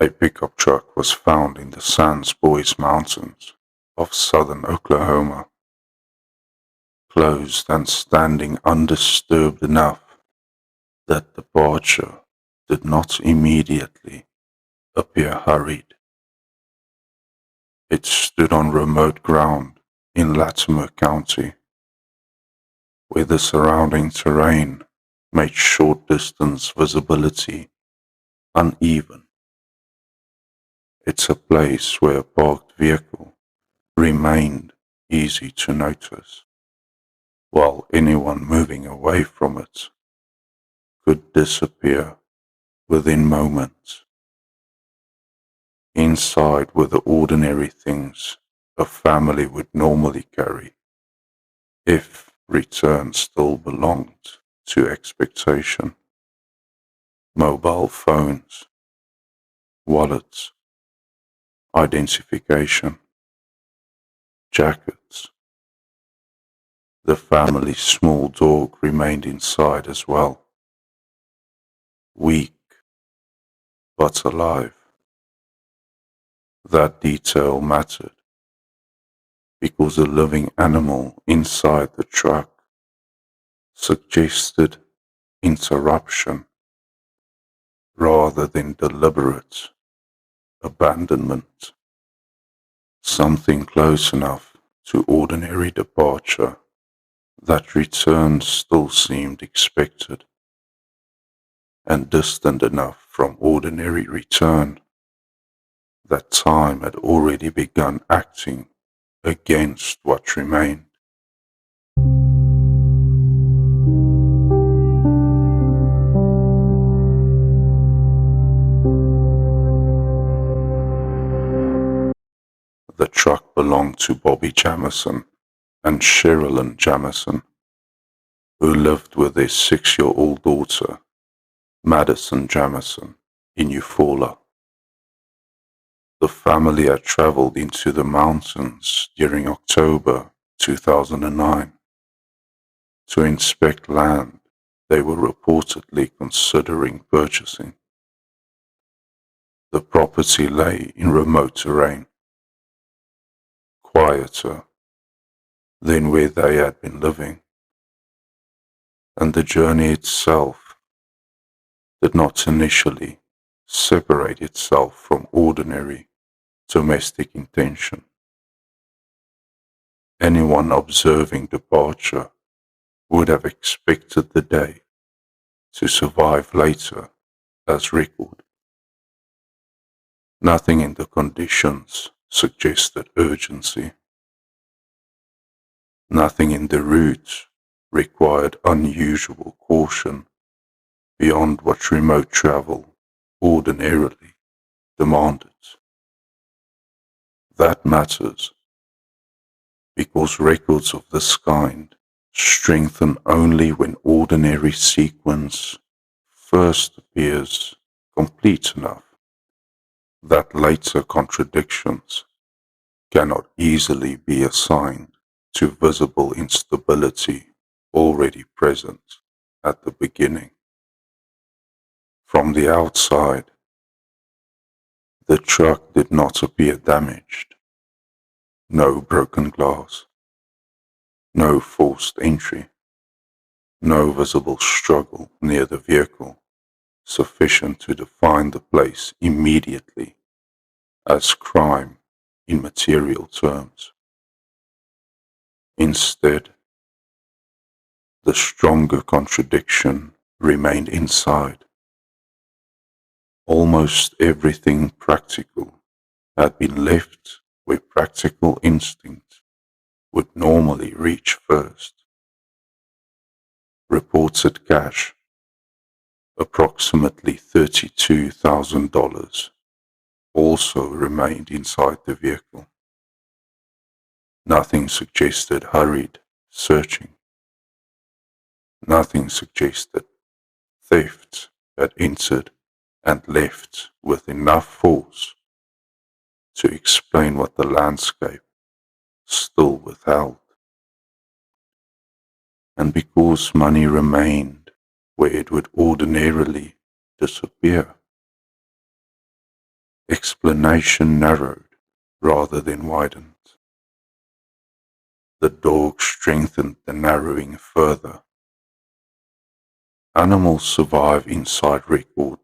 A pickup truck was found in the Sands Boys Mountains of southern Oklahoma, closed and standing undisturbed enough that departure did not immediately appear hurried. It stood on remote ground in Latimer County, where the surrounding terrain made short-distance visibility uneven. It's a place where a parked vehicle remained easy to notice, while anyone moving away from it could disappear within moments. Inside were the ordinary things a family would normally carry, if return still belonged to expectation. Mobile phones, wallets, identification, jackets. The family's small dog remained inside as well, weak but alive. That detail mattered because the living animal inside the truck suggested interruption rather than deliberate abandonment, something close enough to ordinary departure that return still seemed expected, and distant enough from ordinary return that time had already begun acting against what remained. The truck belonged to Bobby Jamison and Sherilynn Jamison, who lived with their 6-year-old daughter, Madyson Jamison, in Eufaula. The family had traveled into the mountains during October 2009 to inspect land they were reportedly considering purchasing. The property lay in remote terrain, quieter than where they had been living, and the journey itself did not initially separate itself from ordinary domestic intention. Anyone observing departure would have expected the day to survive later as record. Nothing in the conditions suggested urgency. Nothing in the route required unusual caution beyond what remote travel ordinarily demanded. That matters because records of this kind strengthen only when ordinary sequence first appears complete enough that later contradictions cannot easily be assigned to visible instability already present at the beginning. From the outside, the truck did not appear damaged. No broken glass, no forced entry, no visible struggle near the vehicle sufficient to define the place immediately as crime in material terms. Instead, the stronger contradiction remained inside. Almost everything practical had been left where practical instinct would normally reach first. Reported cash, approximately $32,000, also remained inside the vehicle. Nothing suggested hurried searching. Nothing suggested theft had entered and left with enough force to explain what the landscape still withheld. And because money remained where it would ordinarily disappear, explanation narrowed rather than widened. The dog strengthened the narrowing further. Animals survive inside record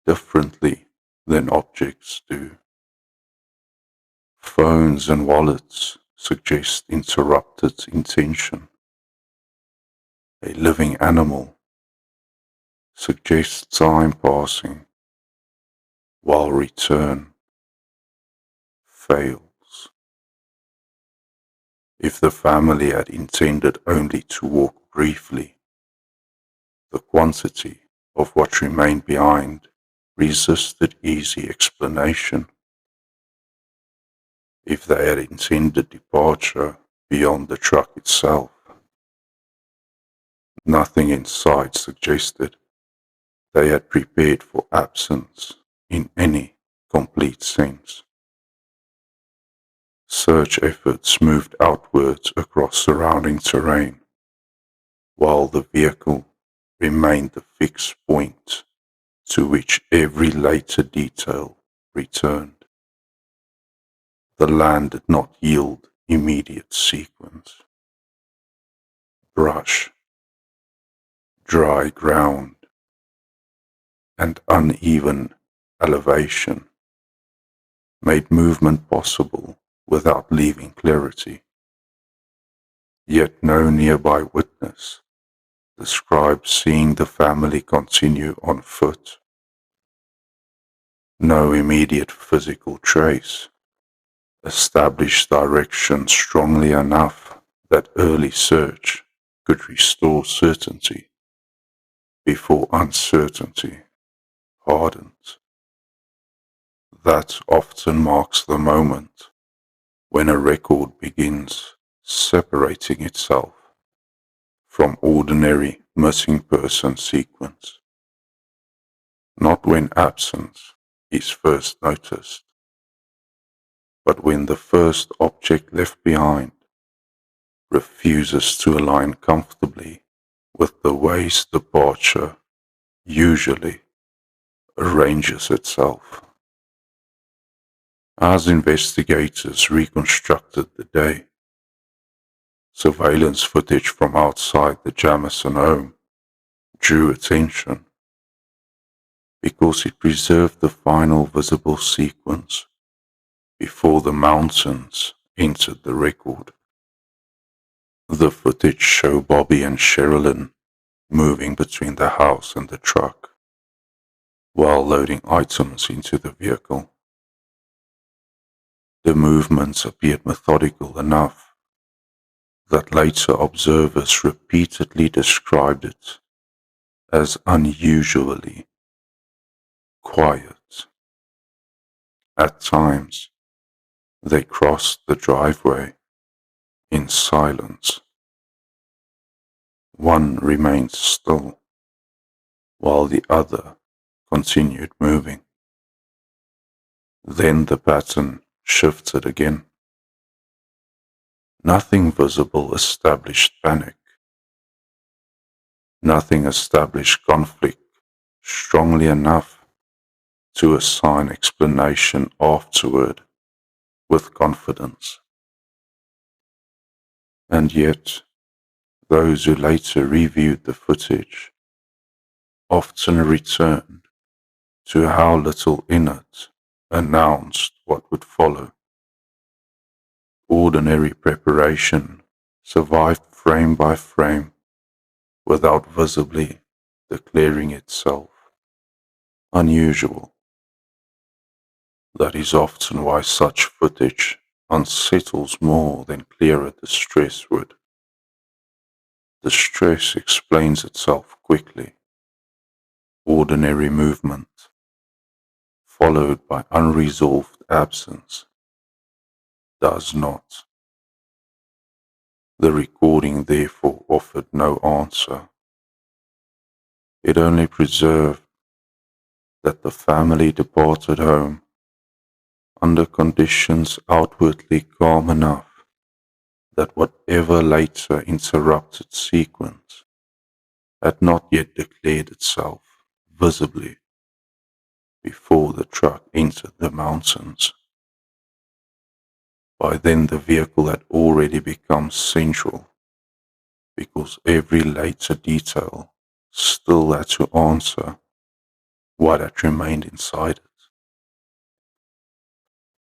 differently than objects do. Phones and wallets suggest interrupted intention. A living animal suggests time passing, while return fails. If the family had intended only to walk briefly, the quantity of what remained behind resisted easy explanation. If they had intended departure beyond the truck itself, nothing inside suggested they had prepared for absence in any complete sense. Search efforts moved outwards across surrounding terrain, while the vehicle remained the fixed point to which every later detail returned. The land did not yield immediate sequence. Brush, dry ground, and uneven elevation made movement possible without leaving clarity. Yet no nearby witness described seeing the family continue on foot. No immediate physical trace established direction strongly enough that early search could restore certainty before uncertainty hardened. That often marks the moment when a record begins separating itself from ordinary missing person sequence, not when absence is first noticed, but when the first object left behind refuses to align comfortably with the ways departure usually arranges itself. As investigators reconstructed the day, surveillance footage from outside the Jamison home drew attention because it preserved the final visible sequence before the mountains entered the record. The footage showed Bobby and Sherilynn moving between the house and the truck while loading items into the vehicle. The movements appeared methodical enough that later observers repeatedly described it as unusually quiet. At times, they crossed the driveway in silence. One remained still, while the other continued moving. Then the pattern shifted again. Nothing visible established panic. Nothing established conflict strongly enough to assign explanation afterward with confidence. And yet, those who later reviewed the footage often returned to how little in it announced what would follow. Ordinary preparation survived frame by frame without visibly declaring itself unusual. That is often why such footage unsettles more than clearer distress would. Distress explains itself quickly. Ordinary movement, followed by unresolved absence, does not. The recording therefore offered no answer. It only preserved that the family departed home under conditions outwardly calm enough that whatever later interrupted sequence had not yet declared itself visibly before the truck entered the mountains. By then the vehicle had already become central because every later detail still had to answer what had remained inside it.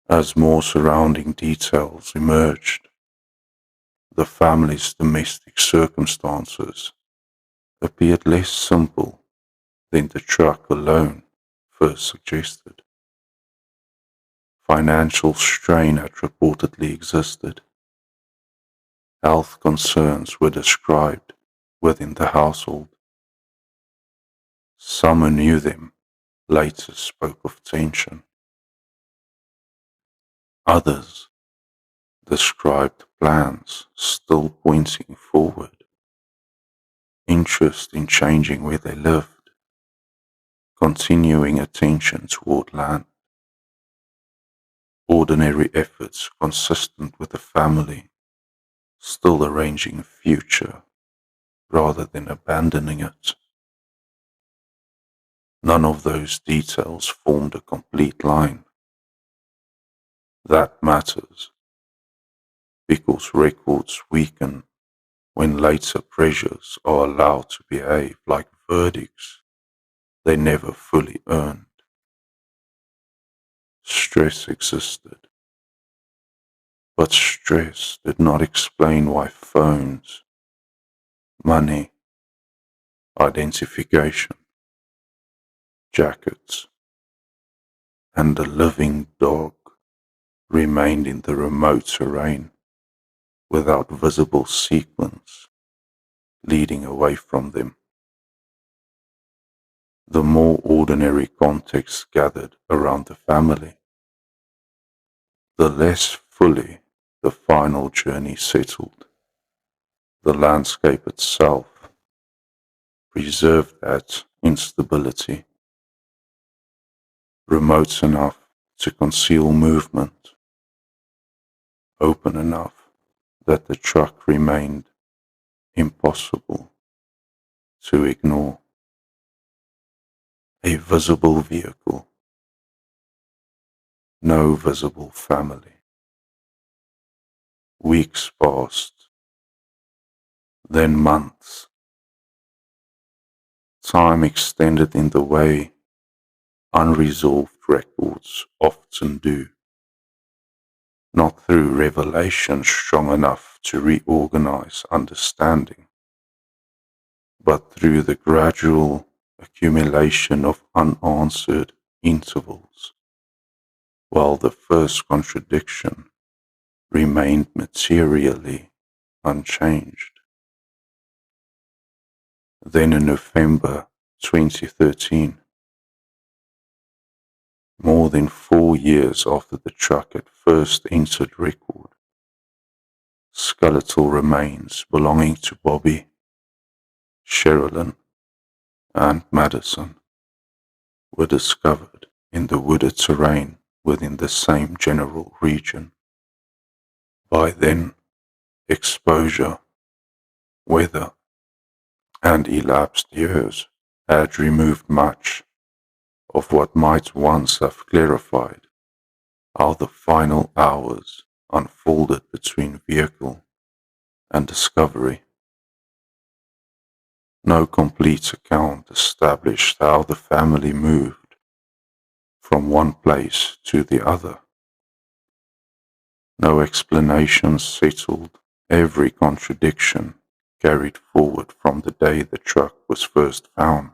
As more surrounding details emerged, the family's domestic circumstances appeared less simple than the truck alone first suggested. Financial strain had reportedly existed. Health concerns were described within the household. Some who knew them later spoke of tension. Others described plans still pointing forward, interest in changing where they lived, continuing attention toward land, ordinary efforts consistent with the family still arranging a future rather than abandoning it. None of those details formed a complete line. That matters because records weaken when later pressures are allowed to behave like verdicts they never fully earned. Stress existed, but stress did not explain why phones, money, identification, jackets, and a living dog remained in the remote terrain without visible sequence leading away from them. The more ordinary context gathered around the family, the less fully the final journey settled. The landscape itself preserved that instability, remote enough to conceal movement, open enough that the truck remained impossible to ignore. A visible vehicle, no visible family. Weeks passed, then months. Time extended in the way unresolved records often do, not through revelation strong enough to reorganize understanding, but through the gradual accumulation of unanswered intervals, while the first contradiction remained materially unchanged. Then in November 2013, more than 4 years after the truck had first entered record, skeletal remains belonging to Bobby, Sherilynn, and Madyson were discovered in the wooded terrain within the same general region. By then, exposure, weather, and elapsed years had removed much of what might once have clarified how the final hours unfolded between vehicle and discovery. No complete account established how the family moved from one place to the other. No explanation settled every contradiction carried forward from the day the truck was first found,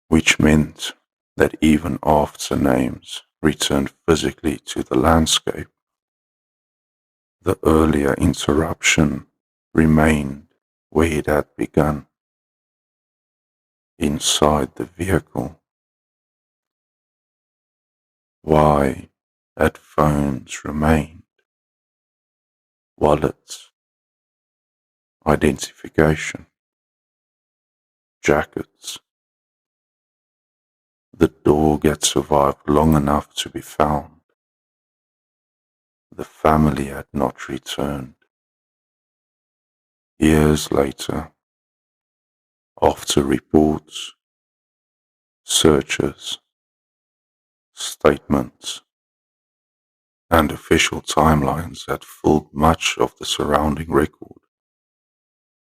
which meant that even after names returned physically to the landscape, the earlier interruption remained where it had begun, inside the vehicle. Why had phones remained? Wallets, identification, jackets. The dog had survived long enough to be found. The family had not returned. Years later, after reports, searches, statements, and official timelines that filled much of the surrounding record,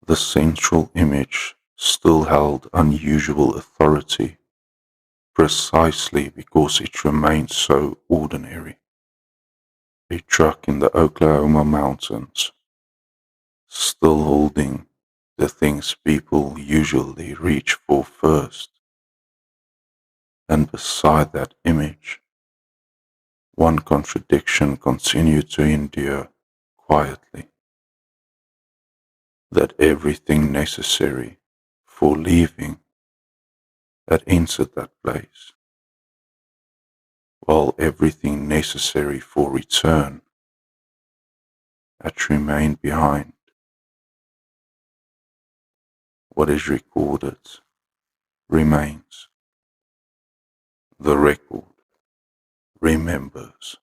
the central image still held unusual authority precisely because it remained so ordinary. A truck in the Oklahoma mountains, still holding the things people usually reach for first. And beside that image, one contradiction continued to endure quietly, that everything necessary for leaving had entered that place, while everything necessary for return had remained behind. What is recorded remains. The record remembers.